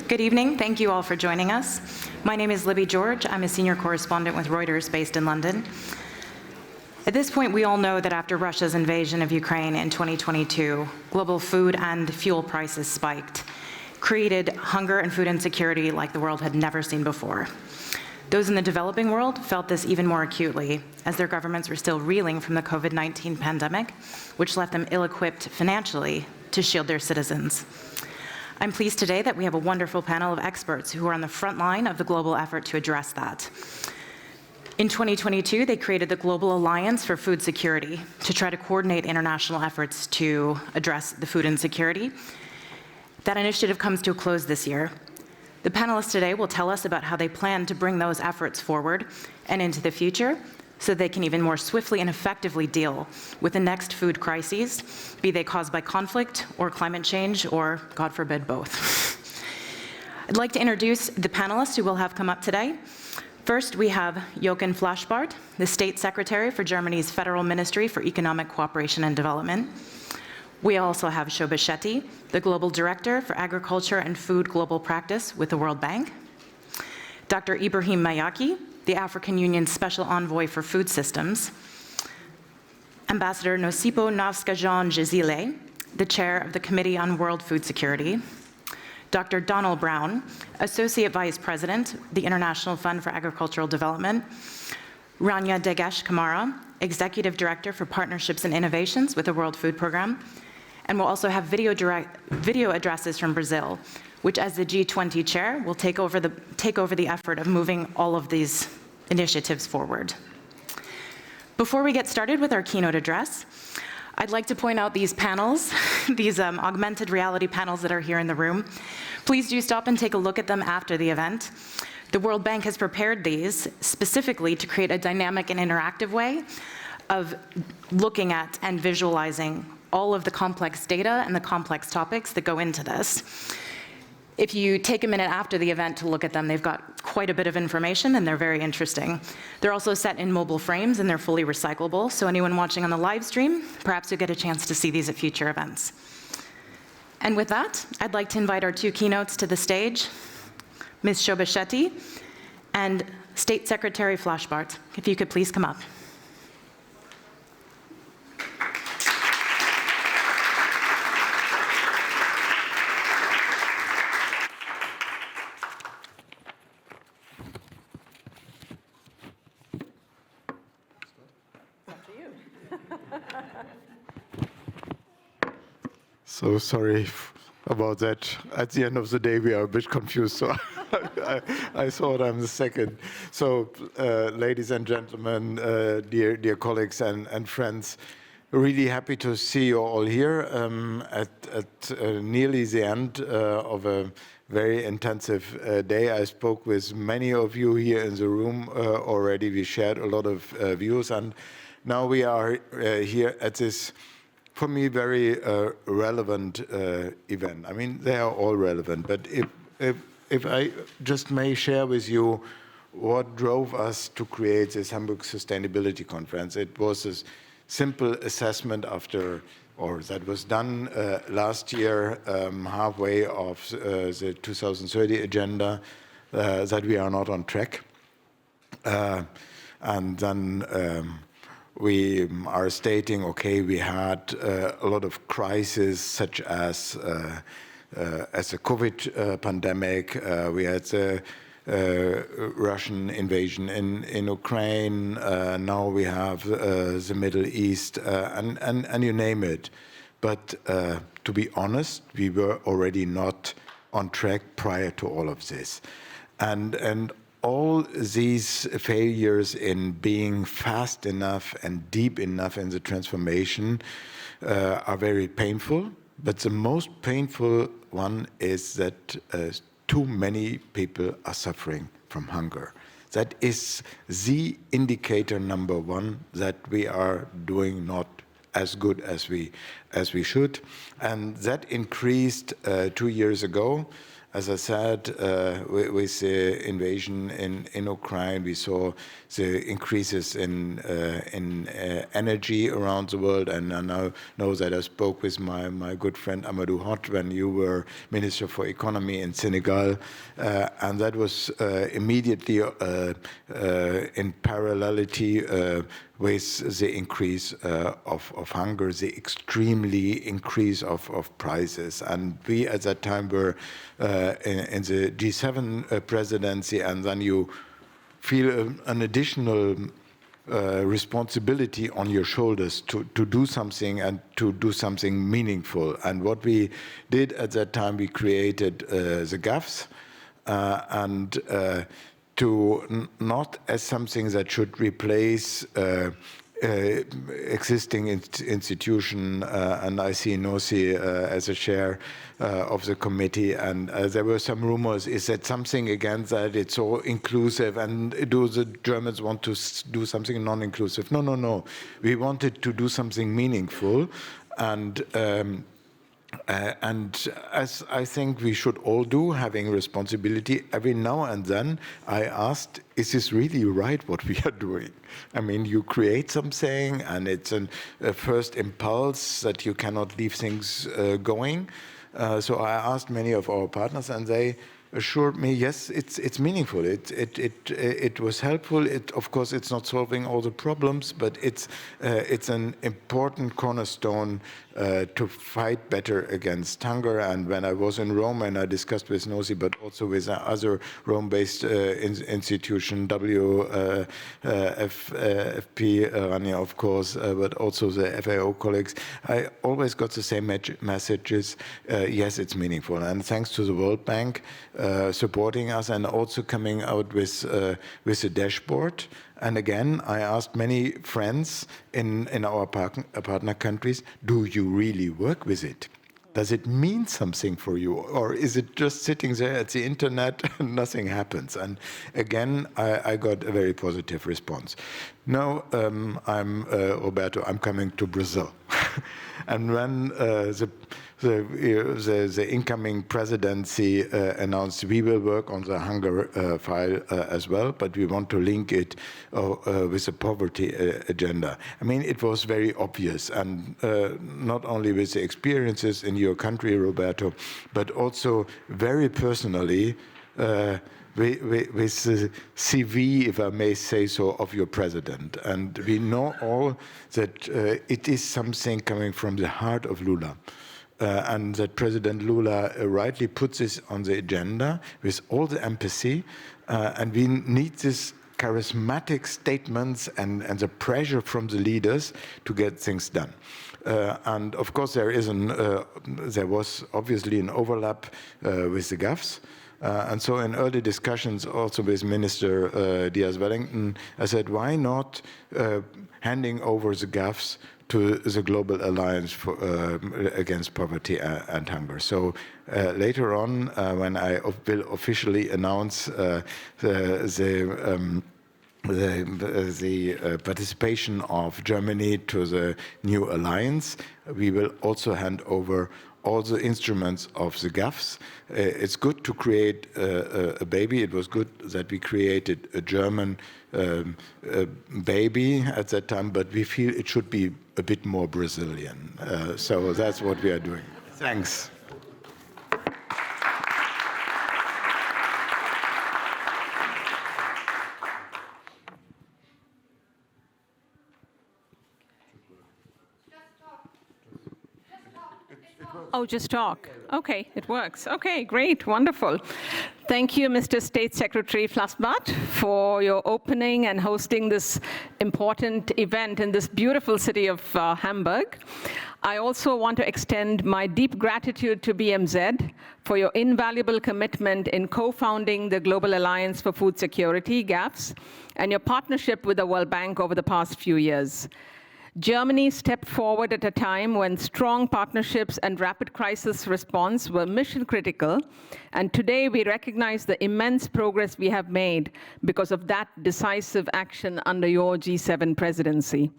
Good evening. Thank you all for joining us. My name is Libby George. I'm a senior correspondent with Reuters based in London. At this point, we all know that after Russia's invasion of Ukraine in 2022, global food and fuel prices spiked, created hunger and food insecurity like the world had never seen before. Those in the developing world felt this even more acutely, as their governments were still reeling from the COVID-19 pandemic, which left them ill-equipped financially to shield their citizens. I'm pleased today that we have a wonderful panel of experts who are on the front line of the global effort to address that. In 2022, they created the Global Alliance for Food Security to try to coordinate international efforts to address the food insecurity. That initiative comes to a close this year. The panelists today will tell us about how they plan to bring those efforts forward and into the future so they can even more swiftly and effectively deal with the next food crises, be they caused by conflict or climate change or, God forbid, both. I'd like to introduce the panelists who will have come up today. First, we have Jochen Flasbarth, the State Secretary for Germany's Federal Ministry for Economic Cooperation and Development. We also have Shobha Shetty, the Global Director for Agriculture and Food Global Practice with the World Bank. Dr. Ibrahim Mayaki, the African Union's Special Envoy for Food Systems. Ambassador Nosipho Nausca-Jean Jezile, the Chair of the Committee on World Food Security. Dr. Donal Brown, Associate Vice President, the International Fund for Agricultural Development. Rania Dagash-Kamara, Executive Director for Partnerships and Innovations with the World Food Programme. And we'll also have video addresses from Brazil, which as the G20 chair will take over the effort of moving all of these initiatives forward. Before we get started with our keynote address, I'd like to point out these panels, these augmented reality panels that are here in the room. Please do stop and take a look at them after the event. The World Bank has prepared these specifically to create a dynamic and interactive way of looking at and visualizing all of the complex data and the complex topics that go into this. If you take a minute after the event to look at them, they've got quite a bit of information and they're very interesting. They're also set in mobile frames and they're fully recyclable, so anyone watching on the live stream, perhaps you'll get a chance to see these at future events. And with that, I'd like to invite our two keynotes to the stage, Ms. Shobha Shetty and State Secretary Flasbarth. If you could please come up. So sorry about that. At the end of the day, we are a bit confused, so I thought I'm the second. So, ladies and gentlemen, dear colleagues and friends, really happy to see you all here at nearly the end of a very intensive day. I spoke with many of you here in the room already. We shared a lot of views, and now we are here at this, for me, very relevant event. I mean, they are all relevant, but if I just may share with you what drove us to create this Hamburg Sustainability Conference. It was a simple assessment that was done last year, halfway of the 2030 agenda, that we are not on track. And then we are stating, okay, we had a lot of crises, such as the COVID pandemic. We had the Russian invasion in Ukraine. Now we have the Middle East, and you name it. But to be honest, we were already not on track prior to all of this, and all these failures in being fast enough and deep enough in the transformation are very painful. But the most painful one is that too many people are suffering from hunger. That is the indicator number one, that we are doing not as good as we should. And that increased 2 years ago. as I said, with the invasion in Ukraine, we saw the increases in energy around the world, and I now know that I spoke with my good friend Amadou Hott when you were Minister for Economy in Senegal, and that was immediately in parallelity with the increase of hunger, the extremely increase of prices. And we at that time were in the G7 presidency, and then you feel an additional responsibility on your shoulders to do something and to do something meaningful. And what we did at that time, we created the GAFs, and to not as something that should replace existing institution, and I see Nosi as a chair of the committee, and there were some rumors, is that something against that, it's so inclusive, and do the Germans want to do something non-inclusive? No, no, no. We wanted to do something meaningful, and as I think we should all do, having responsibility, every now and then I asked, is this really right what we are doing? I mean, you create something and it's a first impulse that you cannot leave things going. So I asked many of our partners, and they assured me, yes, it's meaningful. It was helpful. Of course, it's not solving all the problems, but it's an important cornerstone to fight better against hunger. And when I was in Rome, and I discussed with Nosi, but also with other Rome-based institution, WFP, Rania, of course, but also the FAO colleagues, I always got the same messages. Yes, it's meaningful. And thanks to the World Bank supporting us and also coming out with a dashboard. And again, I asked many friends in our partner countries, do you really work with it? Does it mean something for you? Or is it just sitting there at the internet and nothing happens? And again, I got a very positive response. Now, Roberto, I'm coming to Brazil. And when the incoming presidency announced we will work on the hunger file as well, but we want to link it with the poverty agenda. I mean, it was very obvious, and not only with the experiences in your country, Roberto, but also very personally with the CV, if I may say so, of your president. And we know all that it is something coming from the heart of Lula. And that President Lula rightly puts this on the agenda with all the empathy, and we need this charismatic statements and the pressure from the leaders to get things done. And of course, there was obviously an overlap with the GAFs. And so in early discussions also with Minister Dias Wellington, I said, why not handing over the GAFs to the Global Alliance against Poverty and Hunger. So later on, when I will officially announce the participation of Germany to the new alliance, we will also hand over all the instruments of the GAFs. It's good to create a baby. It was good that we created a German baby at that time, but we feel it should be a bit more Brazilian. So that's what we are doing. Thanks. Oh, just talk. Okay, it works. Okay, great, wonderful. Thank you, Mr. State Secretary Flasbarth, for your opening and hosting this important event in this beautiful city of Hamburg. I also want to extend my deep gratitude to BMZ for your invaluable commitment in co-founding the Global Alliance for Food Security, GAFS, and your partnership with the World Bank over the past few years. Germany stepped forward at a time when strong partnerships and rapid crisis response were mission critical, and today we recognize the immense progress we have made because of that decisive action under your G7 presidency.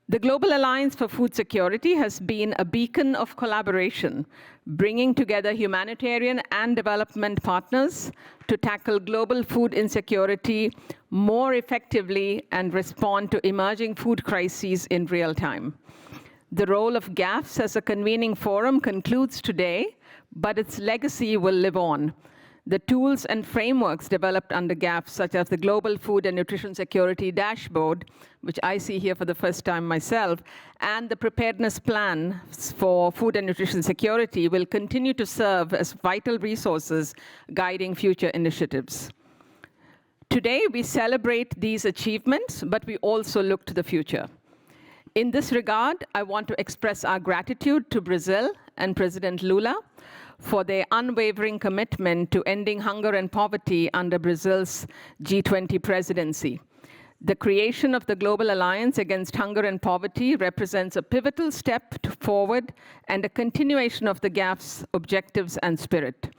The Global Alliance for Food Security has been a beacon of collaboration, bringing together humanitarian and development partners to tackle global food insecurity more effectively and respond to emerging food crises in real time. The role of GAFS as a convening forum concludes today, but its legacy will live on. The tools and frameworks developed under GAFS, such as the Global Food and Nutrition Security Dashboard, which I see here for the first time myself, and the preparedness plan for food and nutrition security will continue to serve as vital resources guiding future initiatives. Today, we celebrate these achievements, but we also look to the future. In this regard, I want to express our gratitude to Brazil and President Lula for their unwavering commitment to ending hunger and poverty under Brazil's G20 presidency. The creation of the Global Alliance Against Hunger and Poverty represents a pivotal step forward and a continuation of the GAF's objectives and spirit.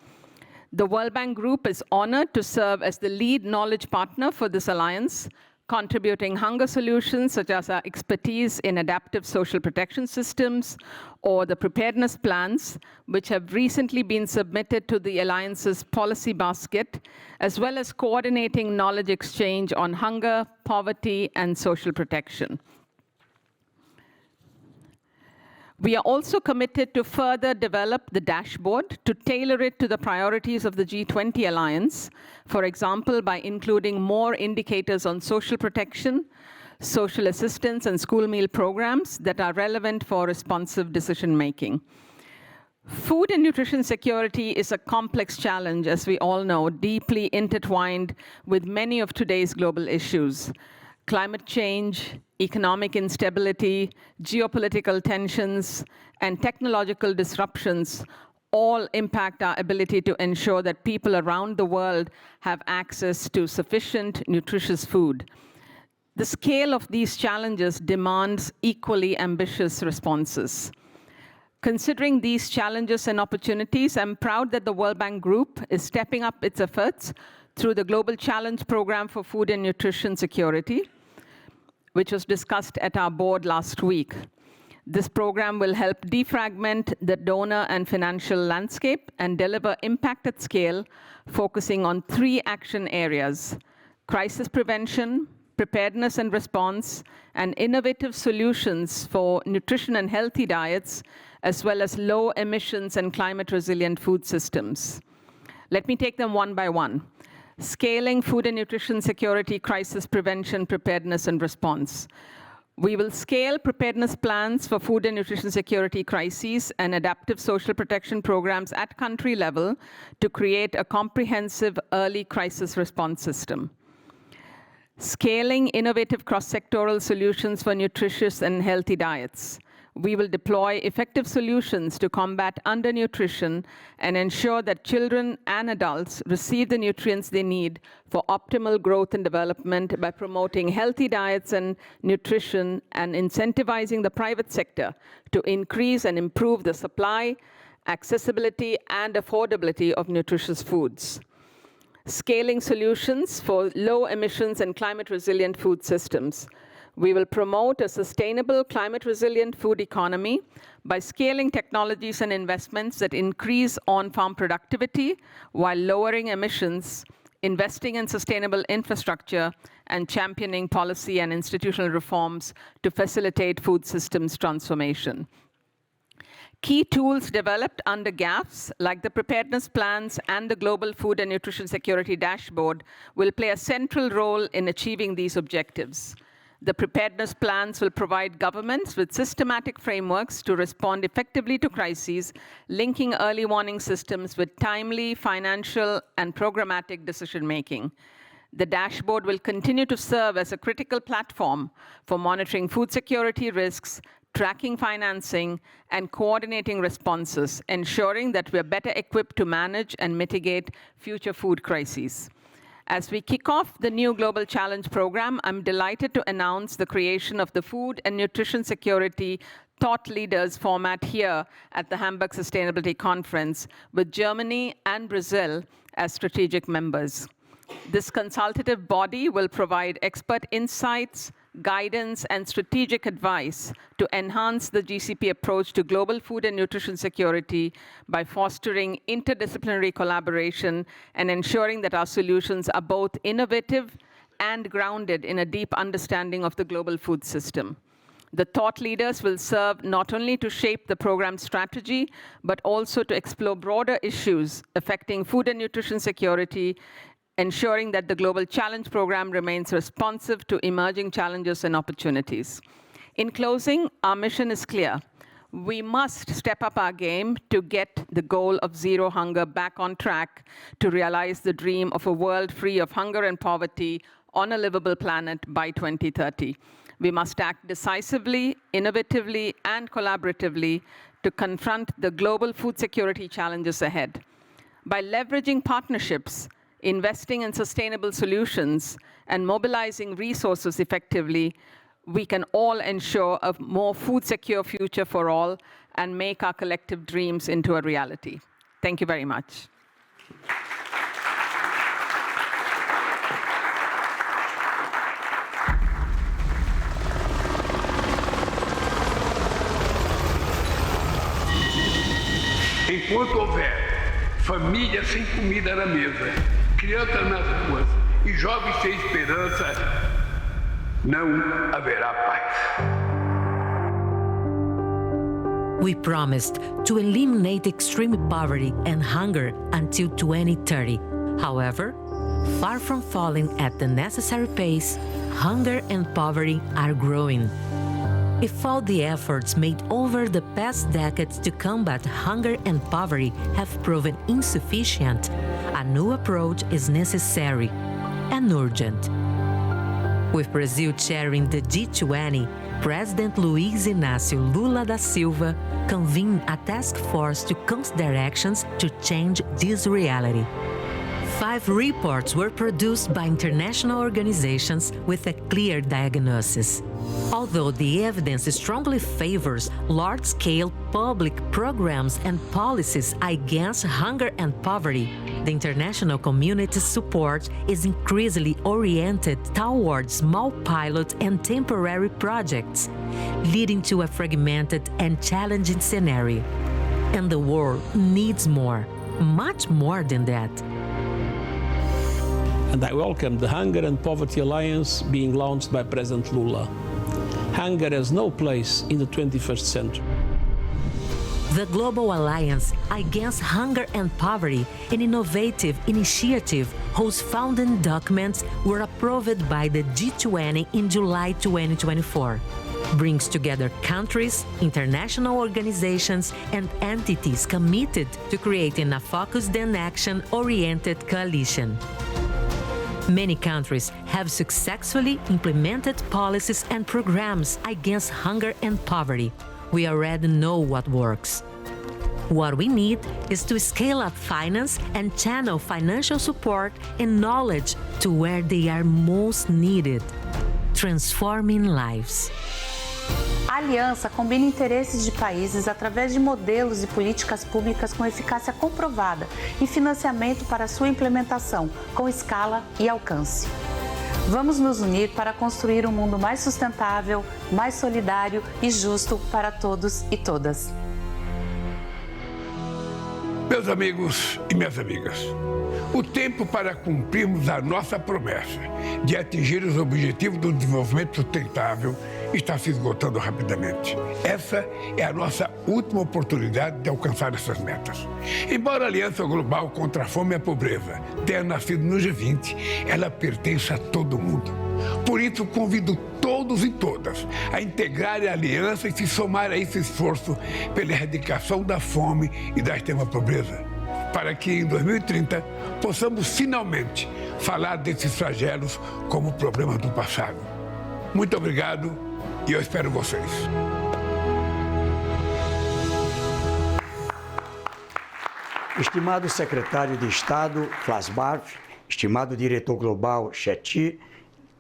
The World Bank Group is honored to serve as the lead knowledge partner for this alliance, contributing hunger solutions such as our expertise in adaptive social protection systems or the preparedness plans, which have recently been submitted to the Alliance's policy basket, as well as coordinating knowledge exchange on hunger, poverty, and social protection. We are also committed to further develop the dashboard to tailor it to the priorities of the G20 Alliance, for example, by including more indicators on social protection, social assistance, and school meal programs that are relevant for responsive decision-making. Food and nutrition security is a complex challenge, as we all know, deeply intertwined with many of today's global issues. Climate change, economic instability, geopolitical tensions, and technological disruptions all impact our ability to ensure that people around the world have access to sufficient, nutritious food. The scale of these challenges demands equally ambitious responses. Considering these challenges and opportunities, I'm proud that the World Bank Group is stepping up its efforts through the Global Challenge Program for Food and Nutrition Security, which was discussed at our board last week. This program will help defragment the donor and financial landscape and deliver impact at scale, focusing on 3 action areas: crisis prevention, preparedness and response, and innovative solutions for nutrition and healthy diets, as well as low emissions and climate resilient food systems. Let me take them one by one. Scaling food and nutrition security, crisis prevention, preparedness, and response. We will scale preparedness plans for food and nutrition security crises and adaptive social protection programs at country level to create a comprehensive early crisis response system. Scaling innovative cross-sectoral solutions for nutritious and healthy diets. We will deploy effective solutions to combat undernutrition and ensure that children and adults receive the nutrients they need for optimal growth and development by promoting healthy diets and nutrition and incentivizing the private sector to increase and improve the supply, accessibility, and affordability of nutritious foods. Scaling solutions for low emissions and climate resilient food systems. We will promote a sustainable climate-resilient food economy by scaling technologies and investments that increase on-farm productivity while lowering emissions, investing in sustainable infrastructure, and championing policy and institutional reforms to facilitate food systems transformation. Key tools developed under GAFS, like the preparedness plans and the Global Food and Nutrition Security Dashboard, will play a central role in achieving these objectives. The preparedness plans will provide governments with systematic frameworks to respond effectively to crises, linking early warning systems with timely financial and programmatic decision-making. The dashboard will continue to serve as a critical platform for monitoring food security risks, tracking financing, and coordinating responses, ensuring that we're better equipped to manage and mitigate future food crises. As we kick off the new Global Challenge Program, I'm delighted to announce the creation of the Food and Nutrition Security Thought Leaders format here at the Hamburg Sustainability Conference, with Germany and Brazil as strategic members. This consultative body will provide expert insights, guidance, and strategic advice to enhance the GCP approach to global food and nutrition security by fostering interdisciplinary collaboration and ensuring that our solutions are both innovative and grounded in a deep understanding of the global food system. The thought leaders will serve not only to shape the program strategy, but also to explore broader issues affecting food and nutrition security, ensuring that the Global Challenge Program remains responsive to emerging challenges and opportunities. In closing, our mission is clear. We must step up our game to get the goal of zero hunger back on track to realize the dream of a world free of hunger and poverty on a livable planet by 2030. We must act decisively, innovatively, and collaboratively to confront the global food security challenges ahead. By leveraging partnerships, investing in sustainable solutions, and mobilizing resources effectively, we can all ensure a more food-secure future for all and make our collective dreams into a reality. Thank you very much. Enquanto houver famílias sem comida na mesa, crianças nas ruas e jovens sem esperança, não haverá paz. We promised to eliminate extreme poverty and hunger until 2030. However, far from falling at the necessary pace, hunger and poverty are growing. If all the efforts made over the past decades to combat hunger and poverty have proven insufficient, a new approach is necessary and urgent. With Brazil chairing the G20, President Luiz Inácio Lula da Silva convened a task force to consider actions to change this reality. 5 reports were produced by international organizations with a clear diagnosis. Although the evidence strongly favors large-scale public programs and policies against hunger and poverty, the international community's support is increasingly oriented towards small pilot and temporary projects, leading to a fragmented and challenging scenario. And the world needs more, much more than that. And I welcome the Hunger and Poverty Alliance being launched by President Lula. Hunger has no place in the 21st century. The Global Alliance Against Hunger and Poverty, an innovative initiative whose founding documents were approved by the G20 in July 2024, brings together countries, international organizations, and entities committed to creating a focused and action-oriented coalition. Many countries have successfully implemented policies and programs against hunger and poverty. We already know what works. What we need is to scale up finance and channel financial support and knowledge to where they are most needed, transforming lives. A aliança combina interesses de países através de modelos e políticas públicas com eficácia comprovada e financiamento para sua implementação, com escala e alcance. Vamos nos unir para construir um mundo mais sustentável, mais solidário e justo para todos e todas. Meus amigos e minhas amigas, o tempo para cumprirmos a nossa promessa de atingir os objetivos do desenvolvimento sustentável está se esgotando rapidamente. Essa é a nossa última oportunidade de alcançar essas metas. Embora a Aliança Global contra a Fome e a Pobreza tenha nascido no G20, ela pertence a todo mundo. Por isso, convido todos e todas a integrarem a aliança e se somar a esse esforço pela erradicação da fome e da extrema pobreza, para que em 2030 possamos finalmente falar desses flagelos como problemas do passado. Muito obrigado e eu espero vocês. Estimado secretário de Estado Flasbarth, estimado diretor global Shetty,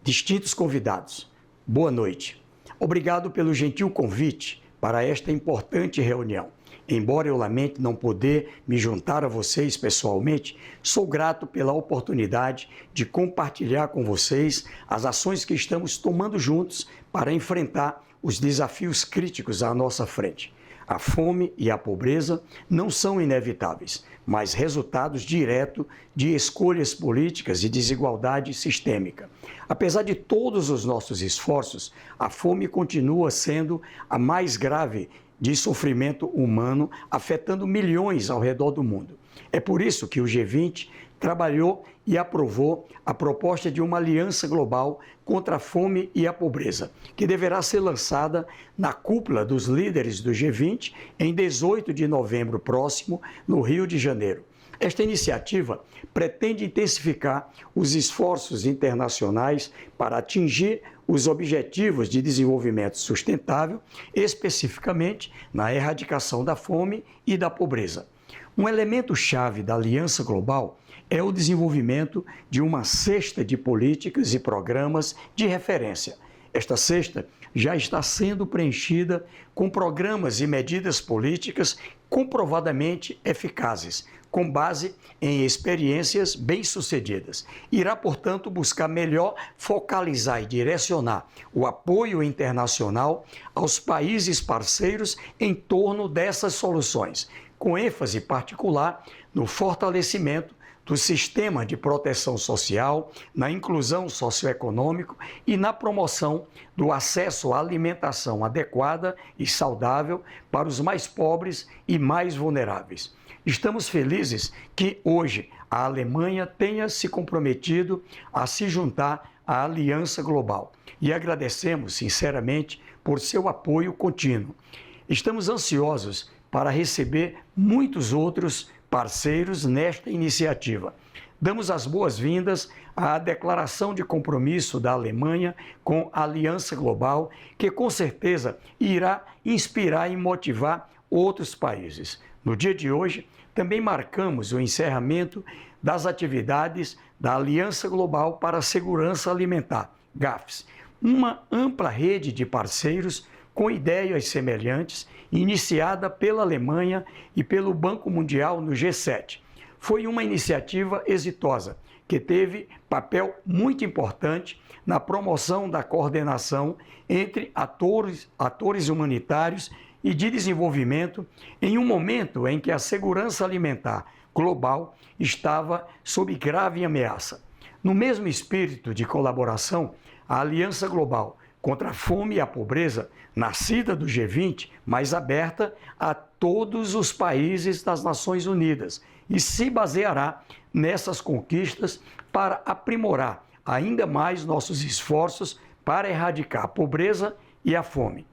distintos convidados, boa noite. Obrigado pelo gentil convite para esta importante reunião. Embora eu lamente não poder me juntar a vocês pessoalmente, sou grato pela oportunidade de compartilhar com vocês as ações que estamos tomando juntos para enfrentar os desafios críticos à nossa frente. A fome e a pobreza não são inevitáveis, mas resultados diretos de escolhas políticas e desigualdade sistêmica. Apesar de todos os nossos esforços, a fome continua sendo a mais grave de sofrimento humano, afetando milhões ao redor do mundo. É por isso que o G20 trabalhou e aprovou a proposta de uma aliança global contra a fome e a pobreza, que deverá ser lançada na cúpula dos líderes do G20 em 18 de novembro próximo, no Rio de Janeiro. Esta iniciativa pretende intensificar os esforços internacionais para atingir os objetivos de desenvolvimento sustentável, especificamente na erradicação da fome e da pobreza. Um elemento-chave da Aliança Global é o desenvolvimento de uma cesta de políticas e programas de referência. Esta cesta já está sendo preenchida com programas e medidas políticas comprovadamente eficazes, com base em experiências bem-sucedidas. Irá, portanto, buscar melhor focalizar e direcionar o apoio internacional aos países parceiros em torno dessas soluções, com ênfase particular no fortalecimento do sistema de proteção social, na inclusão socioeconômica e na promoção do acesso à alimentação adequada e saudável para os mais pobres e mais vulneráveis. Estamos felizes que hoje a Alemanha tenha se comprometido a se juntar à Aliança Global e agradecemos sinceramente por seu apoio contínuo. Estamos ansiosos para receber muitos outros parceiros nesta iniciativa. Damos as boas-vindas à declaração de compromisso da Alemanha com a Aliança Global, que com certeza irá inspirar e motivar outros países. No dia de hoje, também marcamos o encerramento das atividades da Aliança Global para a Segurança Alimentar, GAFS, uma ampla rede de parceiros com ideias semelhantes, iniciada pela Alemanha e pelo Banco Mundial no G7. Foi uma iniciativa exitosa, que teve papel muito importante na promoção da coordenação entre atores humanitários e de desenvolvimento em um momento em que a segurança alimentar global estava sob grave ameaça. No mesmo espírito de colaboração, a Aliança Global contra a Fome e a Pobreza, nascida do G20, mas aberta a todos os países das Nações Unidas, e se baseará nessas conquistas para aprimorar ainda mais nossos esforços para erradicar a pobreza e a fome.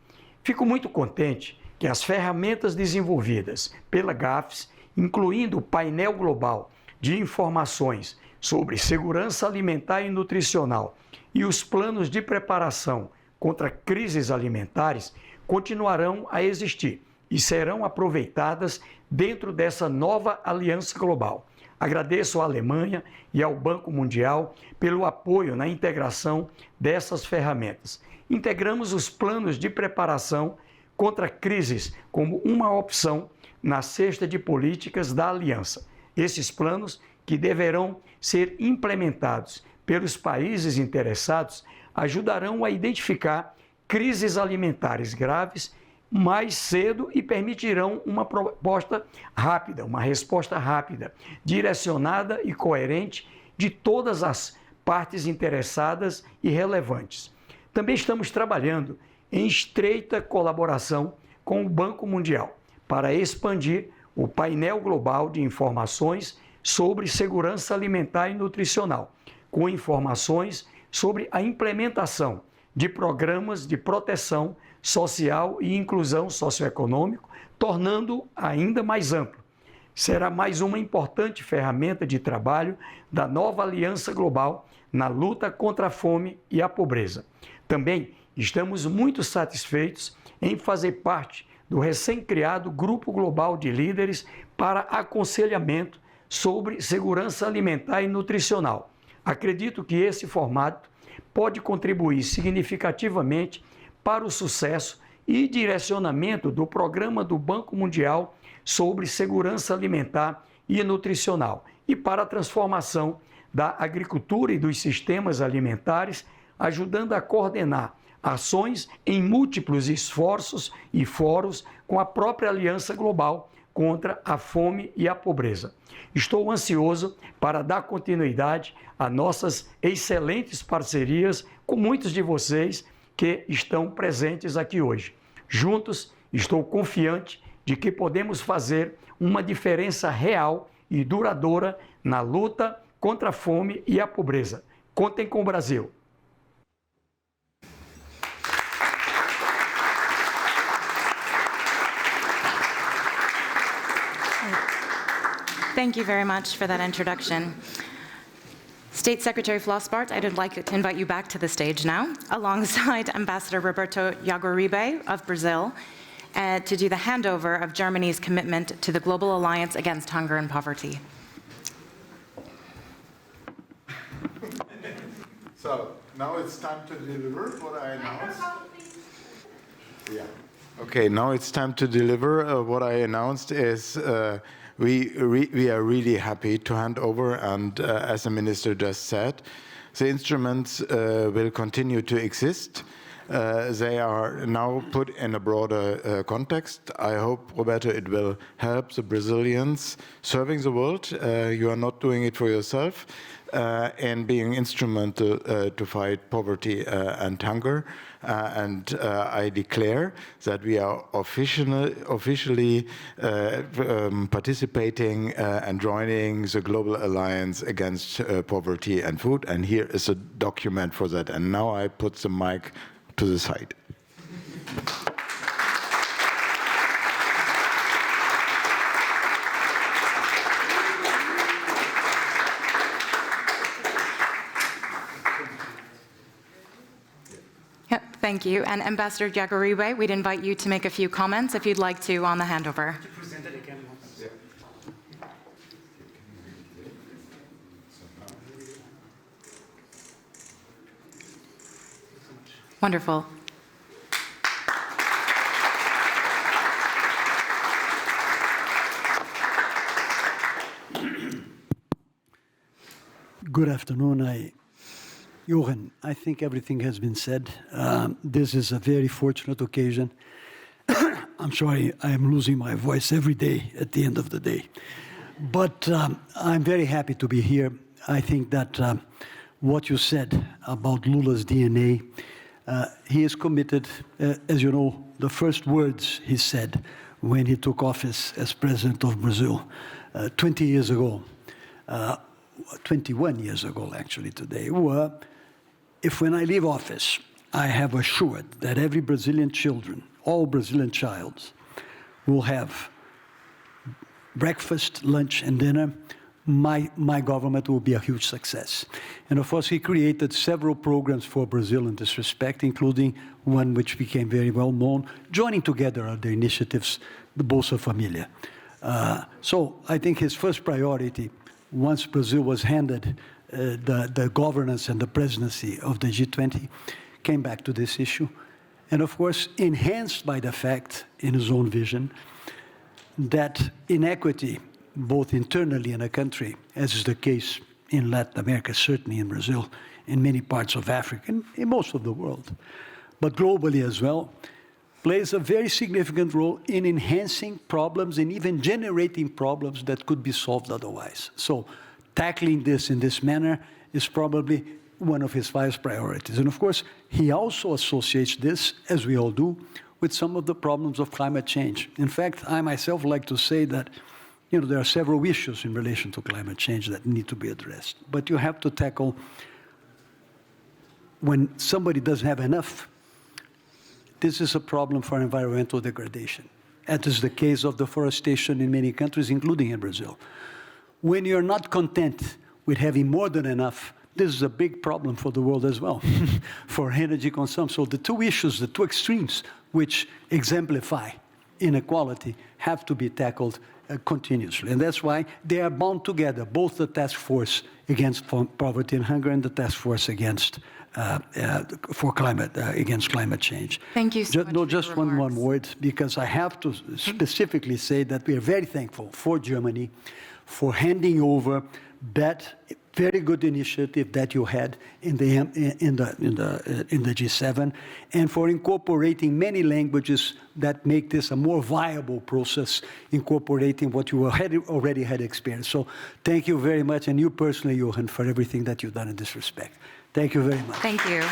Fico muito contente que as ferramentas desenvolvidas pela GAFS, incluindo o painel global de informações sobre segurança alimentar e nutricional e os planos de preparação contra crises alimentares, continuarão a existir e serão aproveitadas dentro dessa nova aliança global. Agradeço à Alemanha e ao Banco Mundial pelo apoio na integração dessas ferramentas. Integramos os planos de preparação contra crises como uma opção na cesta de políticas da aliança. Esses planos, que deverão ser implementados pelos países interessados, ajudarão a identificar crises alimentares graves mais cedo e permitirão uma resposta rápida, direcionada e coerente de todas as partes interessadas e relevantes. Também estamos trabalhando em estreita colaboração com o Banco Mundial para expandir o painel global de informações sobre segurança alimentar e nutricional, com informações sobre a implementação de programas de proteção social e inclusão socioeconômica, tornando ainda mais amplo. Será mais uma importante ferramenta de trabalho da nova Aliança Global na luta contra a fome e a pobreza. Também estamos muito satisfeitos em fazer parte do recém-criado Grupo Global de Líderes para Aconselhamento sobre Segurança Alimentar e Nutricional. Acredito que esse formato pode contribuir significativamente para o sucesso e direcionamento do Programa do Banco Mundial sobre segurança alimentar e nutricional e para a transformação da agricultura e dos sistemas alimentares, ajudando a coordenar ações em múltiplos esforços e fóruns com a própria Aliança Global contra a Fome e a Pobreza. Estou ansioso para dar continuidade a nossas excelentes parcerias com muitos de vocês que estão presentes aqui hoje. Juntos, estou confiante de que podemos fazer uma diferença real e duradoura na luta contra a fome e a pobreza. Contem com o Brasil. Thank you very much for that introduction. State Secretary Flasbarth, I'd like to invite you back to the stage now, alongside Ambassador Roberto Jaguaribe of Brazil, to do the handover of Germany's commitment to the Global Alliance Against Hunger and Poverty. So now it's time to deliver what I announced. Yeah. Okay, now it's time to deliver. What I announced is we are really happy to hand over, and as the minister just said, the instruments will continue to exist. They are now put in a broader context. I hope, Roberto, it will help the Brazilians serving the world. You are not doing it for yourself, and being instrumental to fight poverty and hunger. And I declare that we are officially participating and joining the Global Alliance Against Poverty and Food. And here is a document for that. And now I put the mic to the side. Thank you. And Ambassador Jaguaribe, we'd invite you to make a few comments, if you'd like to, on the handover. Wonderful. Good afternoon. Jochen, I think everything has been said. This is a very fortunate occasion. I'm sorry, I am losing my voice every day at the end of the day. But I'm very happy to be here. I think that what you said about Lula's DNA, he is committed, as you know, the first words he said when he took office as president of Brazil 20 years ago, 21 years ago actually today, were, if when I leave office, I have assured that every Brazilian children, all Brazilian childs, will have breakfast, lunch, and dinner, my government will be a huge success. And of course, he created several programs for Brazil in this respect, including one which became very well known, joining together other initiatives, the Bolsa Familia. So I think his first priority, once Brazil was handed the governance and the presidency of the G20, came back to this issue. And of course, enhanced by the fact, in his own vision, that inequity, both internally in a country, as is the case in Latin America, certainly in Brazil, in many parts of Africa, and in most of the world, but globally as well, plays a very significant role in enhancing problems and even generating problems that could be solved otherwise. So tackling this in this manner is probably one of his highest priorities. And of course, he also associates this, as we all do, with some of the problems of climate change. In fact, I myself like to say that there are several issues in relation to climate change that need to be addressed. But you have to tackle when somebody doesn't have enough. This is a problem for environmental degradation. That is the case of deforestation in many countries, including in Brazil. When you're not content with having more than enough, this is a big problem for the world as well, for energy consumption. So the two issues, the two extremes, which exemplify inequality, have to be tackled continuously. And that's why they are bound together, both the task force against poverty and hunger and the task force against against climate change. Thank you so much. No, just one word, because I have to specifically say that we are very thankful for Germany for handing over that very good initiative that you had in the G7, and for incorporating many languages that make this a more viable process, incorporating what you already had experienced. So thank you very much, and you personally, Jochen, for everything that you've done in this respect. Thank you very much. Thank you.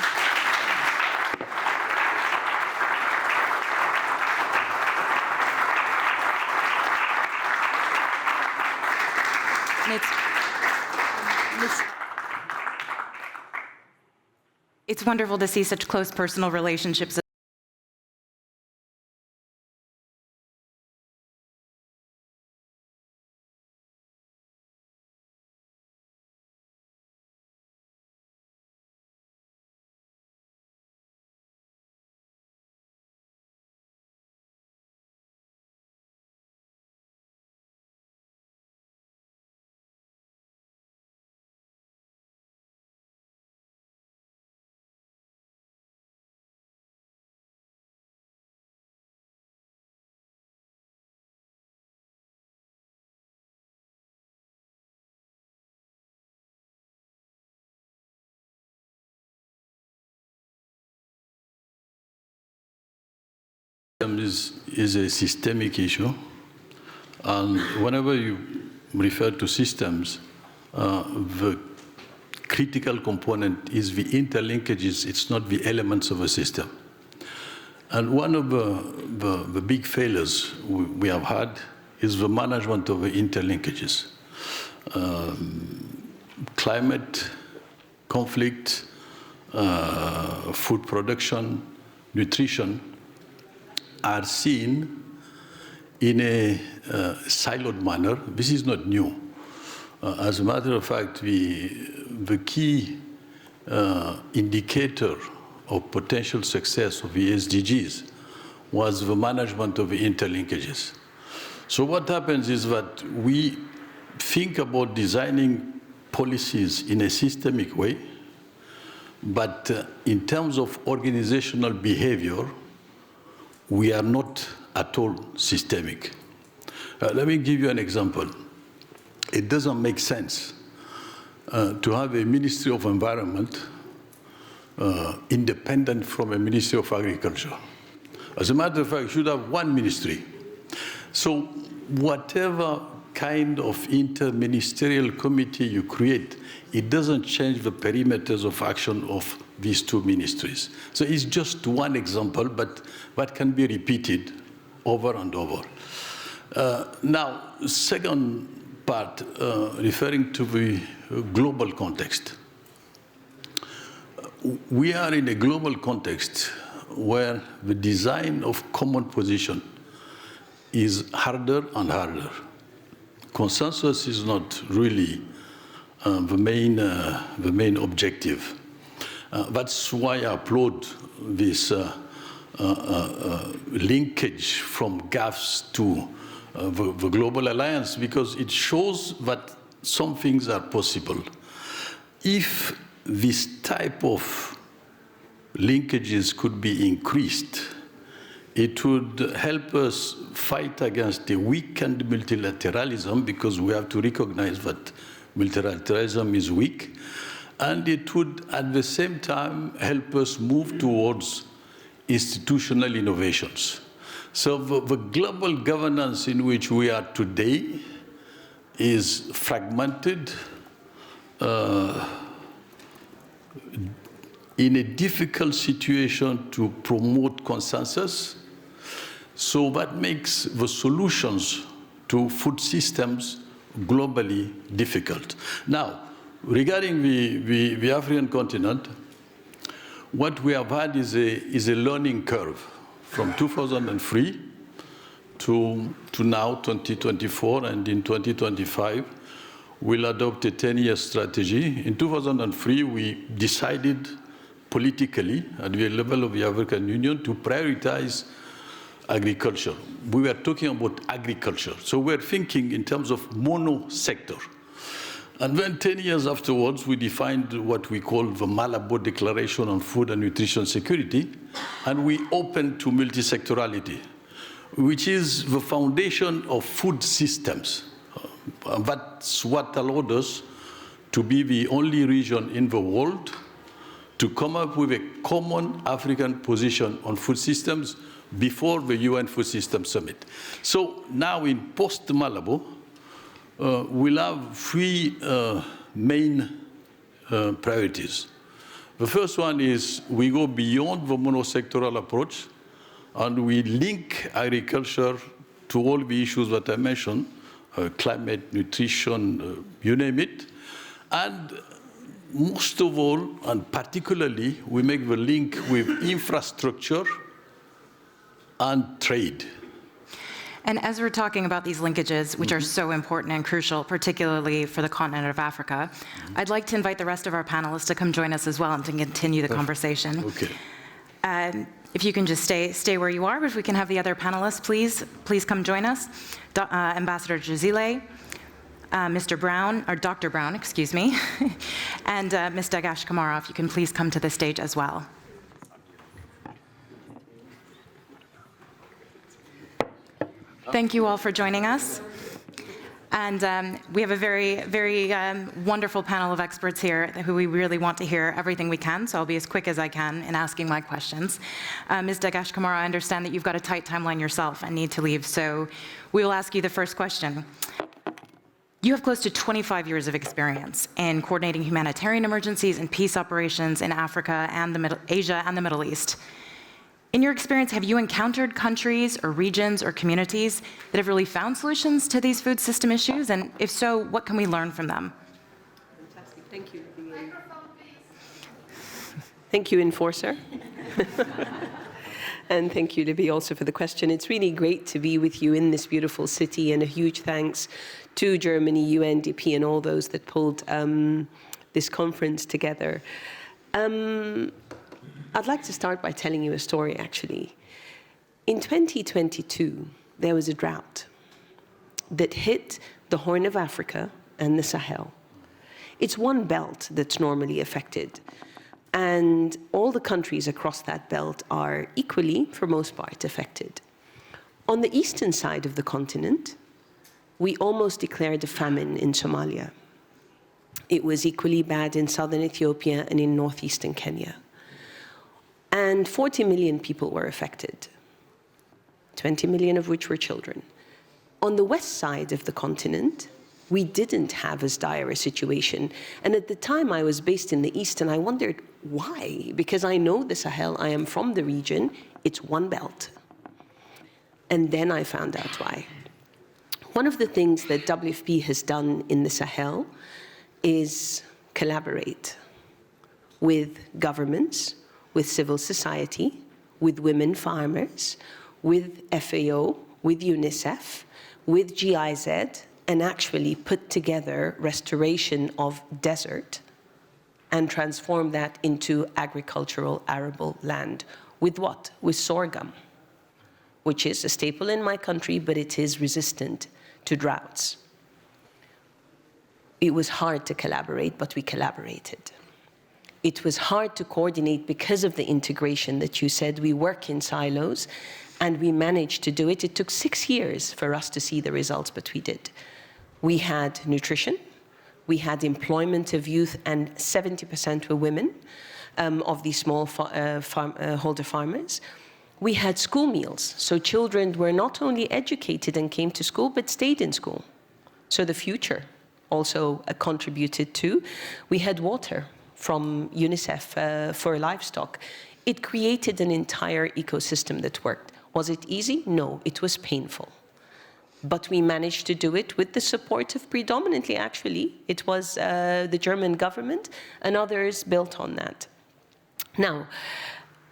It's wonderful to see such close personal relationships. Is a systemic issue, and whenever you refer to systems, the critical component is the interlinkages, it's not the elements of a system. And one of the big failures we have had is the management of the interlinkages. Climate, conflict, food production, nutrition, are seen in a siloed manner. This is not new. As a matter of fact, the key indicator of potential success of the SDGs was the management of the interlinkages. So what happens is that we think about designing policies in a systemic way, but in terms of organizational behavior, we are not at all systemic. Let me give you an example. It doesn't make sense to have a Ministry of Environment independent from a Ministry of Agriculture. As a matter of fact, you should have one ministry. So whatever kind of interministerial committee you create, it doesn't change the perimeters of action of these two ministries. So it's just one example, but that can be repeated over and over. Now, second part, referring to the global context. We are in a global context where the design of common position is harder and harder. Consensus is not really the main objective. That's why I applaud this linkage from GAFs to the Global Alliance, because it shows that some things are possible. If this type of linkages could be increased, it would help us fight against the weakened multilateralism, because we have to recognize that multilateralism is weak, and it would at the same time help us move towards institutional innovations. So the global governance in which we are today is fragmented, in a difficult situation to promote consensus. So that makes the solutions to food systems globally difficult. Now, regarding the African continent, what we have had is a learning curve from 2003 to now, 2024, and in 2025, we'll adopt a 10-year strategy. In 2003, we decided politically, at the level of the African Union, to prioritize agriculture. We were talking about agriculture. So we're thinking in terms of mono-sector. And then 10 years afterwards, we defined what we call the Malabo Declaration on Food and Nutrition Security, and we opened to multi-sectorality, which is the foundation of food systems. That's what allowed us to be the only region in the world to come up with a common African position on food systems before the UN Food Systems Summit. So now in post-Malabo, we'll have three main priorities. The first one is we go beyond the monosectoral approach and we link agriculture to all the issues that I mentioned, climate, nutrition, you name it. And most of all, and particularly, we make the link with infrastructure and trade. And as we're talking about these linkages, which are so important and crucial, particularly for the continent of Africa, I'd like to invite the rest of our panelists to come join us as well and to continue the conversation. Okay. If you can just stay where you are, but if we can have the other panelists, please come join us. Ambassador Jezile, Mr. Brown, or Dr. Brown, excuse me, and Ms. Dagash-Kamara, if you can please come to the stage as well. Thank you all for joining us. And we have a very, very wonderful panel of experts here who we really want to hear everything we can, so I'll be as quick as I can in asking my questions. Ms. Dagash-Kamara, I understand that you've got a tight timeline yourself and need to leave, so we will ask you the first question. You have close to 25 years of experience in coordinating humanitarian emergencies and peace operations in Africa and Asia and the Middle East. In your experience, have you encountered countries or regions or communities that have really found solutions to these food system issues? And if so, what can we learn from them? Fantastic. Thank you. Thank you, Enforcer. And thank you, Libby, also for the question. It's really great to be with you in this beautiful city, and a huge thanks to Germany, UNDP, and all those that pulled this conference together. I'd like to start by telling you a story, actually. In 2022, there was a drought that hit the Horn of Africa and the Sahel. It's one belt that's normally affected, and all the countries across that belt are equally, for most part, affected. On the eastern side of the continent, we almost declared a famine in Somalia. It was equally bad in southern Ethiopia and in northeastern Kenya. And 40 million people were affected, 20 million of which were children. On the west side of the continent, we didn't have as dire a situation. And at the time, I was based in the east, and I wondered why? Because I know the Sahel, I am from the region, it's one belt. And then I found out why. One of the things that WFP has done in the Sahel is collaborate with governments, with civil society, with women farmers, with FAO, with UNICEF, with GIZ, and actually put together restoration of desert and transform that into agricultural arable land. With what? With sorghum, which is a staple in my country, but it is resistant to droughts. It was hard to collaborate, but we collaborated. It was hard to coordinate because of the integration that you said. We work in silos, and we managed to do it. It took 6 years for us to see the results, but we did. We had nutrition, we had employment of youth, and 70% were women of these small holder farmers. We had school meals, so children were not only educated and came to school, but stayed in school. So the future also contributed to. We had water from UNICEF for livestock. It created an entire ecosystem that worked. Was it easy? No, it was painful. But we managed to do it with the support of predominantly, actually, it was the German government, and others built on that. Now,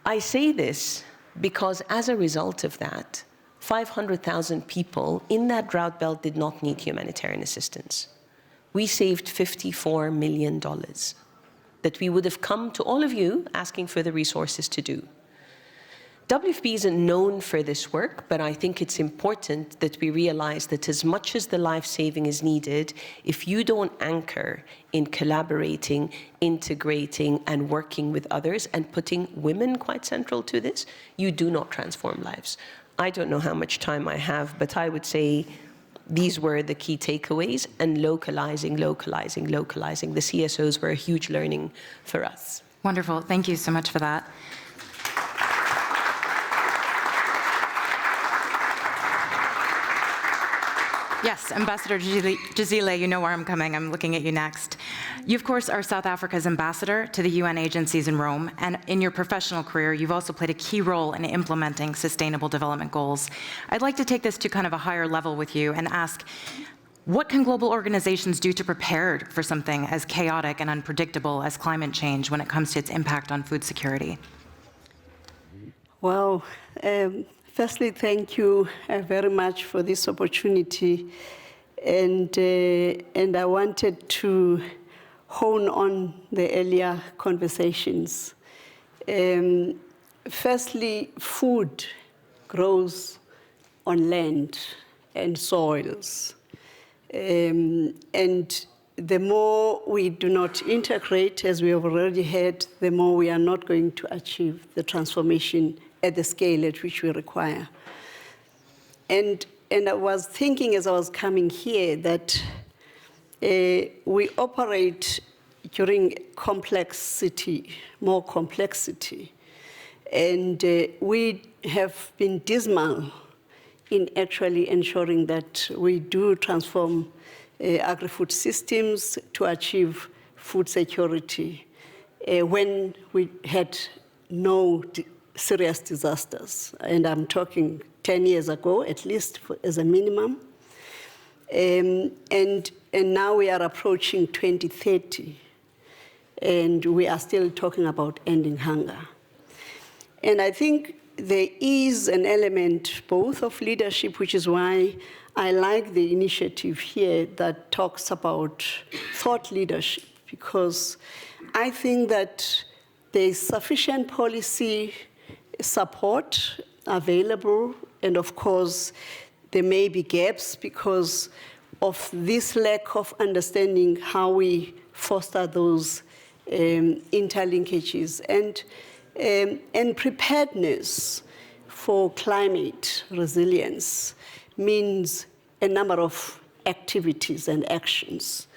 I say this because as a result of that, 500,000 people in that drought belt did not need humanitarian assistance. We saved $54 million that we would have come to all of you asking for the resources to do. WFP isn't known for this work, but I think it's important that we realize that as much as the life-saving is needed, if you don't anchor in collaborating, integrating, and working with others, and putting women quite central to this, you do not transform lives. I don't know how much time I have, but I would say these were the key takeaways, and localizing. The CSOs were a huge learning for us. Wonderful. Thank you so much for that. Yes, Ambassador Jezile, you know where I'm coming. I'm looking at you next. You, of course, are South Africa's ambassador to the UN agencies in Rome, and in your professional career, you've also played a key role in implementing sustainable development goals. I'd like to take this to kind of a higher level with you and ask, what can global organizations do to prepare for something as chaotic and unpredictable as climate change when it comes to its impact on food security? Well, firstly, thank you very much for this opportunity. And I wanted to hone on the earlier conversations. Firstly, food grows on land and soils. And the more we do not integrate, as we have already heard, the more we are not going to achieve the transformation at the scale at which we require. And I was thinking as I was coming here that we operate during complexity, more complexity. And we have been dismal in actually ensuring that we do transform agri-food systems to achieve food security when we had no serious disasters. And I'm talking 10 years ago, at least as a minimum. And now we are approaching 2030, and we are still talking about ending hunger. And I think there is an element both of leadership, which is why I like the initiative here that talks about thought leadership, because I think that there is sufficient policy support available, and of course there may be gaps because of this lack of understanding how we foster those interlinkages and preparedness for climate resilience means a number of activities and actions.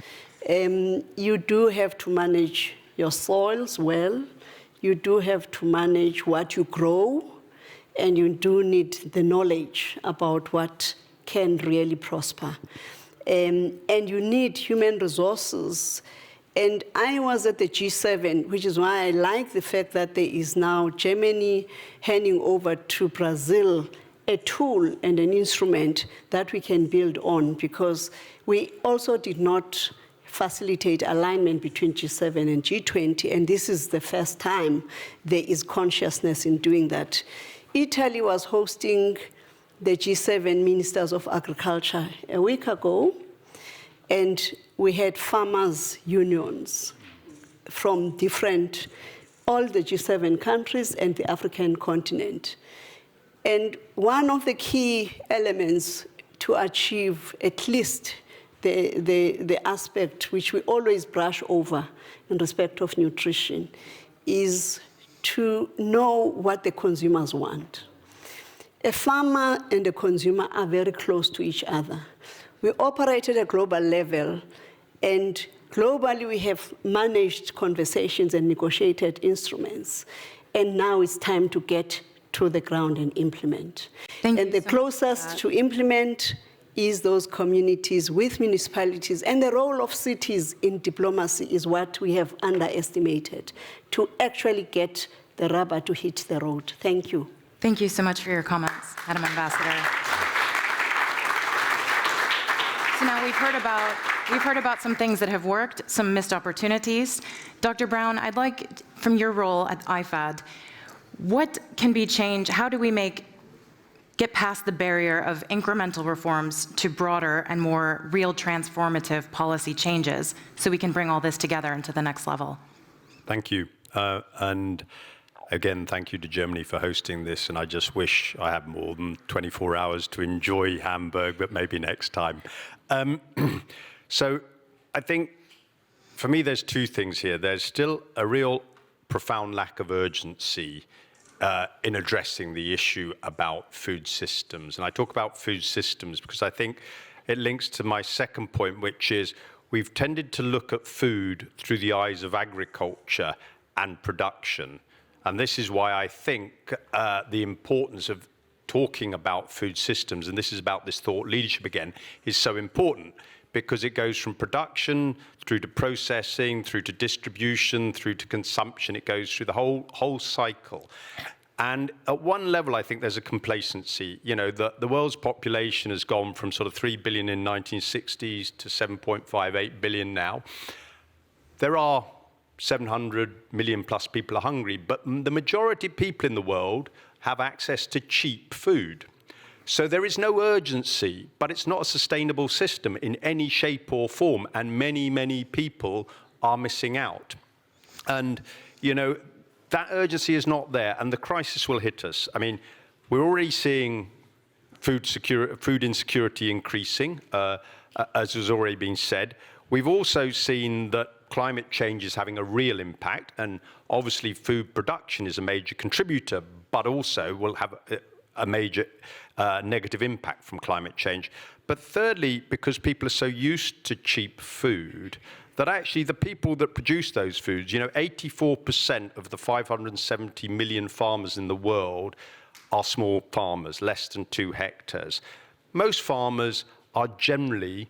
You do have to manage your soils well. You do have to manage what you grow, and you do need the knowledge about what can really prosper. And you need human resources. And I was at the G7, which is why I like the fact that there is now Germany handing over to Brazil a tool and an instrument that we can build on, because we also did not facilitate alignment between G7 and G20, and this is the first time there is consciousness in doing that. Italy was hosting the G7 Ministers of Agriculture a week ago, and we had farmers' unions from all the G7 countries and the African continent. And one of the key elements to achieve at least the aspect which we always brush over in respect of nutrition is to know what the consumers want. A farmer and a consumer are very close to each other. We operate at a global level, and globally we have managed conversations and negotiated instruments, and now it's time to get to the ground and implement. And the closest to implement is those communities with municipalities, and the role of cities in diplomacy is what we have underestimated to actually get the rubber to hit the road. Thank you. Thank you so much for your comments, Madam Ambassador. So now we've heard about some things that have worked, some missed opportunities. Dr. Brown, I'd like, from your role at IFAD, what can be changed? How do we get past the barrier of incremental reforms to broader and more real transformative policy changes so we can bring all this together into the next level? Thank you. And Again, thank you to Germany for hosting this, and I just wish I had more than 24 hours to enjoy Hamburg, but maybe next time. So I think, for me, there's two things here. There's still a real profound lack of urgency in addressing the issue about food systems. And I talk about food systems because I think it links to my second point, which is we've tended to look at food through the eyes of agriculture and production. And this is why I think the importance of talking about food systems, and this is about this thought leadership again, is so important, because it goes from production through to processing, through to distribution, through to consumption. It goes through the whole cycle. And at one level, I think there's a complacency. You know, the world's population has gone from sort of 3 billion in 1960s to 7.58 billion now. There are 700 million plus people are hungry, but the majority of people in the world have access to cheap food. So there is no urgency, but it's not a sustainable system in any shape or form, and many, many people are missing out. And, you know, that urgency is not there, and the crisis will hit us. I mean, we're already seeing food insecurity increasing, as has already been said. We've also seen that climate change is having a real impact, and obviously food production is a major contributor, but also will have a major negative impact from climate change. But thirdly, because people are so used to cheap food, that actually the people that produce those foods, you know, 84% of the 570 million farmers in the world are small farmers, less than 2 hectares. Most farmers are generally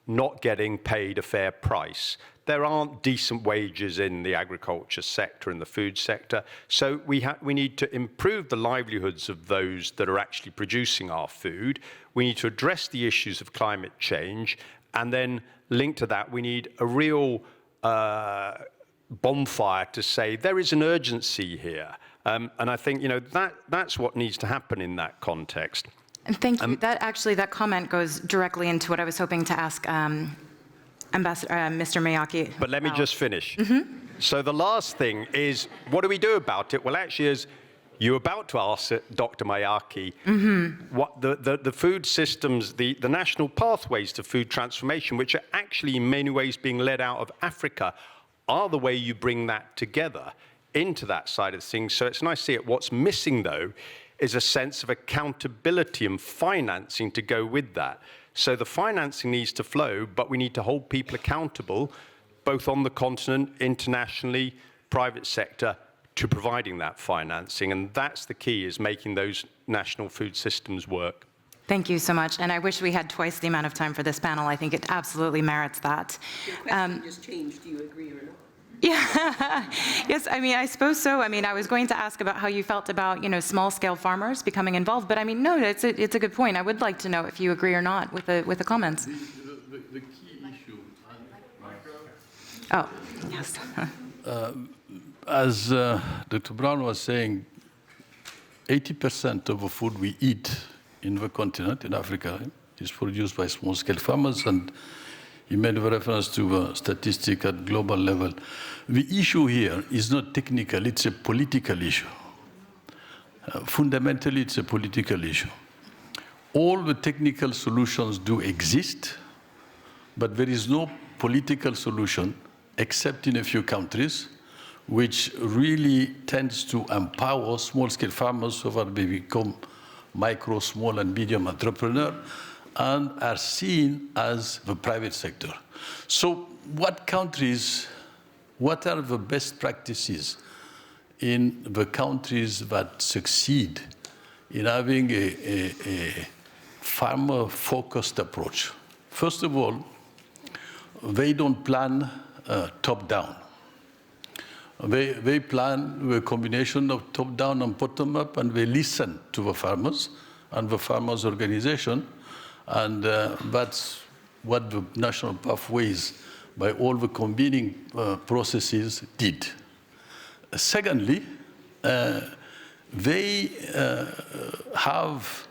not getting paid a fair price. There aren't decent wages in the agriculture sector, in the food sector. So we need to improve the livelihoods of those that are actually producing our food. We need to address the issues of climate change. And then linked to that, we need a real bonfire to say there is an urgency here. And I think, you know, that's what needs to happen in that context. And thank you. That comment goes directly into what I was hoping to ask Mr. Mayaki. But let me just finish. Mm-hmm. So the last thing is, what do we do about it? Well, actually, as you're about to ask Dr. Mayaki, what the food systems, the national pathways to food transformation, which are actually in many ways being led out of Africa, are the way you bring that together into that side of things. So it's nice to see it. What's missing, though, is a sense of accountability and financing to go with that. So the financing needs to flow, but we need to hold people accountable, both on the continent, internationally, private sector, to providing that financing. And that's the key, is making those national food systems work. Thank you so much. And I wish we had twice the amount of time for this panel. I think it absolutely merits that. Your question just changed. Do you agree or not? Yeah, yes, I mean, I suppose so. I mean, I was going to ask about how you felt about, you know, small-scale farmers becoming involved, but I mean, no, it's a good point. I would like to know if you agree or not with the comments. The key issue. Oh, yes. As Dr. Brown was saying, 80% of the food we eat in the continent, in Africa, is produced by small-scale farmers, and he made a reference to a statistic at global level. The issue here is not technical, it's a political issue. Fundamentally, it's a political issue. All the technical solutions do exist, but there is no political solution, except in a few countries, which really tends to empower small-scale farmers so that they become micro, small, and medium entrepreneurs, and are seen as the private sector. So what are the best practices in the countries that succeed in having a farmer-focused approach? First of all, they don't plan top-down. They plan a combination of top-down and bottom-up, and they listen to the farmers and the farmers' organization. And that's what the national pathways, by all the convening processes, did. Secondly, they have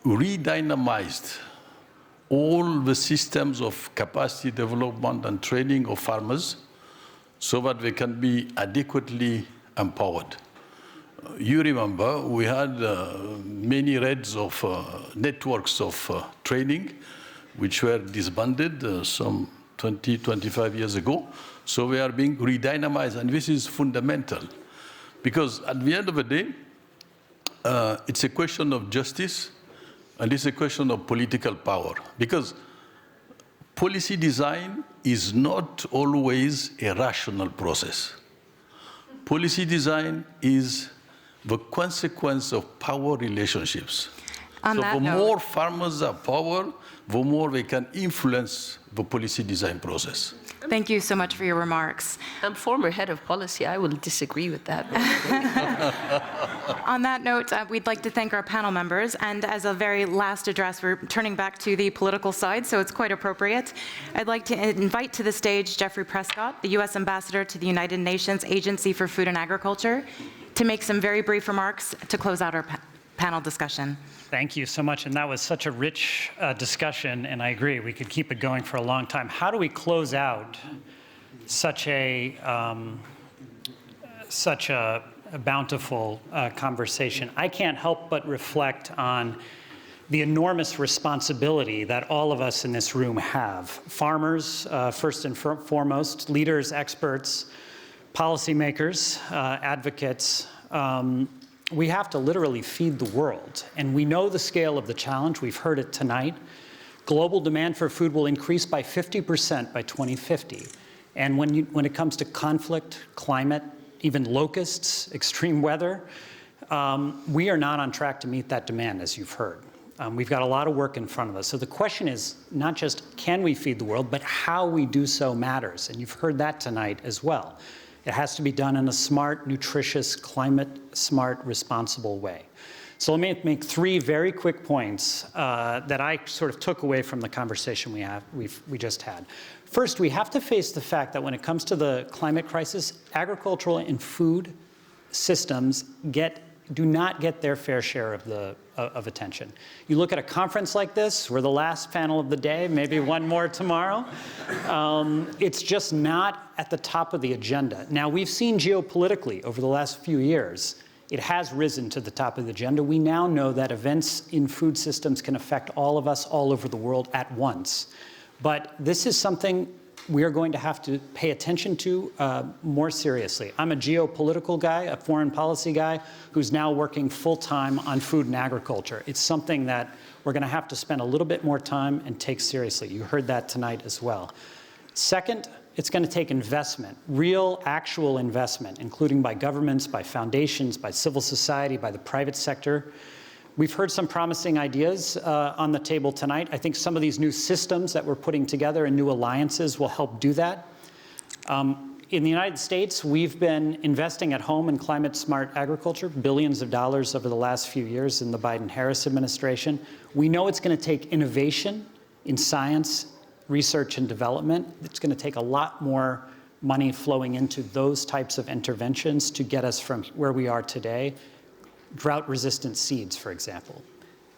redynamized all the systems of capacity development and training of farmers so that they can be adequately empowered. You remember we had many raids of networks of training, which were disbanded some 20, 25 years ago. So we are being redynamized, and this is fundamental. Because at the end of the day, it's a question of justice, and it's a question of political power. Because policy design is not always a rational process. Policy design is the consequence of power relationships. So the more farmers have power, the more they can influence the policy design process. Thank you so much for your remarks. I'm former head of policy. I will disagree with that. On that note, we'd like to thank our panel members. And as a very last address, we're turning back to the political side, so it's quite appropriate. I'd like to invite to the stage Jeffrey Prescott, the U.S. Ambassador to the United Nations Agency for Food and Agriculture, to make some very brief remarks to close out our panel discussion. Thank you so much, and that was such a rich discussion, and I agree, we could keep it going for a long time. How do we close out such a bountiful conversation? I can't help but reflect on the enormous responsibility that all of us in this room have. Farmers, first and foremost, leaders, experts, policymakers, advocates. We have to literally feed the world. And we know the scale of the challenge. We've heard it tonight. Global demand for food will increase by 50% by 2050. And when it comes to conflict, climate, even locusts, extreme weather, we are not on track to meet that demand, as you've heard. We've got a lot of work in front of us. So the question is not just can we feed the world, but how we do so matters. And you've heard that tonight as well. It has to be done in a smart, nutritious, climate-smart, responsible way. So let me make three very quick points that I sort of took away from the conversation we just had. First, we have to face the fact that when it comes to the climate crisis, agricultural and food systems do not get their fair share of attention. You look at a conference like this, we're the last panel of the day, maybe one more tomorrow. It's just not at the top of the agenda. Now, we've seen geopolitically over the last few years, it has risen to the top of the agenda. We now know that events in food systems can affect all of us all over the world at once. But this is something we are going to have to pay attention to more seriously. I'm a geopolitical guy, a foreign policy guy, who's now working full-time on food and agriculture. It's something that we're going to have to spend a little bit more time and take seriously. You heard that tonight as well. Second, it's going to take investment, real, actual investment, including by governments, by foundations, by civil society, by the private sector. We've heard some promising ideas on the table tonight. I think some of these new systems that we're putting together and new alliances will help do that. In the United States, we've been investing at home in climate-smart agriculture, billions of dollars over the last few years in the Biden-Harris administration. We know it's going to take innovation in science, research, and development. It's going to take a lot more money flowing into those types of interventions to get us from where we are today. Drought-resistant seeds, for example,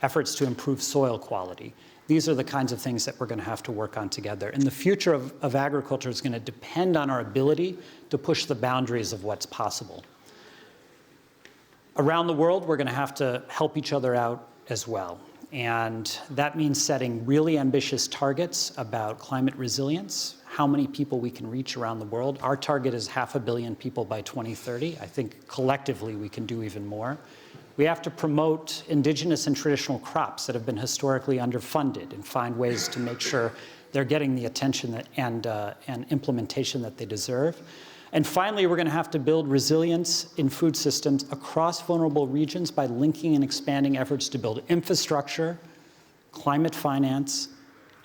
efforts to improve soil quality. These are the kinds of things that we're going to have to work on together. And the future of agriculture is going to depend on our ability to push the boundaries of what's possible. Around the world, we're going to have to help each other out as well. And that means setting really ambitious targets about climate resilience, how many people we can reach around the world. Our target is 500 million people by 2030. I think collectively we can do even more. We have to promote indigenous and traditional crops that have been historically underfunded and find ways to make sure they're getting the attention and implementation that they deserve. And finally, we're going to have to build resilience in food systems across vulnerable regions by linking and expanding efforts to build infrastructure, climate finance,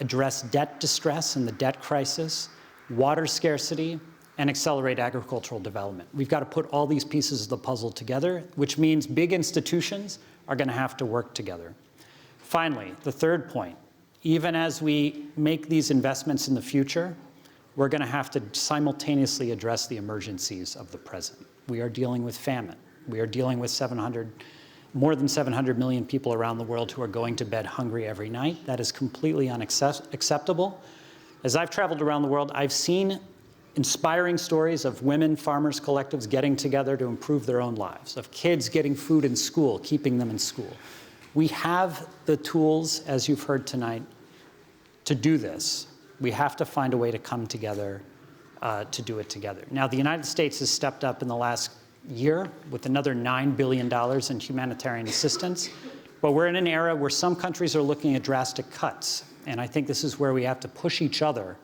address debt distress and the debt crisis, water scarcity, and accelerate agricultural development. We've got to put all these pieces of the puzzle together, which means big institutions are going to have to work together. Finally, the third point, even as we make these investments in the future, we're going to have to simultaneously address the emergencies of the present. We are dealing with famine. We are dealing with more than 700 million people around the world who are going to bed hungry every night. That is completely unacceptable. As I've traveled around the world, I've seen inspiring stories of women, farmers, collectives getting together to improve their own lives, of kids getting food in school, keeping them in school. We have the tools, as you've heard tonight, to do this. We have to find a way to come together to do it together. Now, the United States has stepped up in the last year with another $9 billion in humanitarian assistance, but we're in an era where some countries are looking at drastic cuts, and I think this is where we have to push each other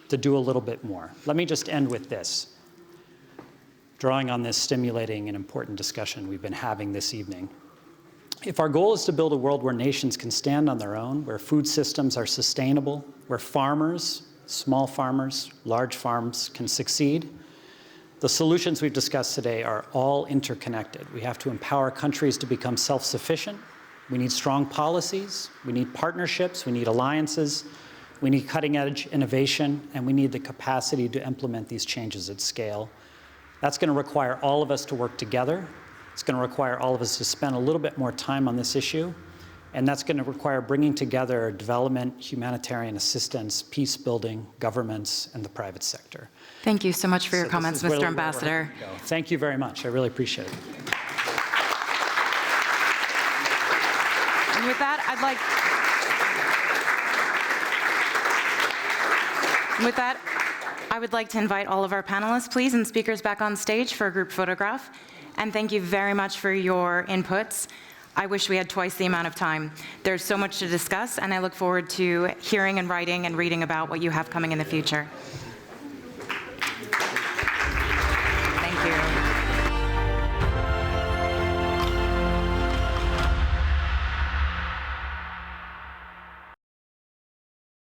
to do a little bit more. Let me just end with this, drawing on this stimulating and important discussion we've been having this evening. If our goal is to build a world where nations can stand on their own, where food systems are sustainable, where farmers, small farmers, large farms can succeed, the solutions we've discussed today are all interconnected. We have to empower countries to become self-sufficient. We need strong policies. We need partnerships. We need alliances. We need cutting-edge innovation, and we need the capacity to implement these changes at scale. That's going to require all of us to work together. It's going to require all of us to spend a little bit more time on this issue, and that's going to require bringing together development, humanitarian assistance, peace building, governments, and the private sector. Thank you so much for your comments, Mr. Ambassador. Thank you very much. I really appreciate it. And with that, I would like to invite all of our panelists, please, and speakers back on stage for a group photograph. And thank you very much for your inputs. I wish we had twice the amount of time. There's so much to discuss, and I look forward to hearing and writing and reading about what you have coming in the future.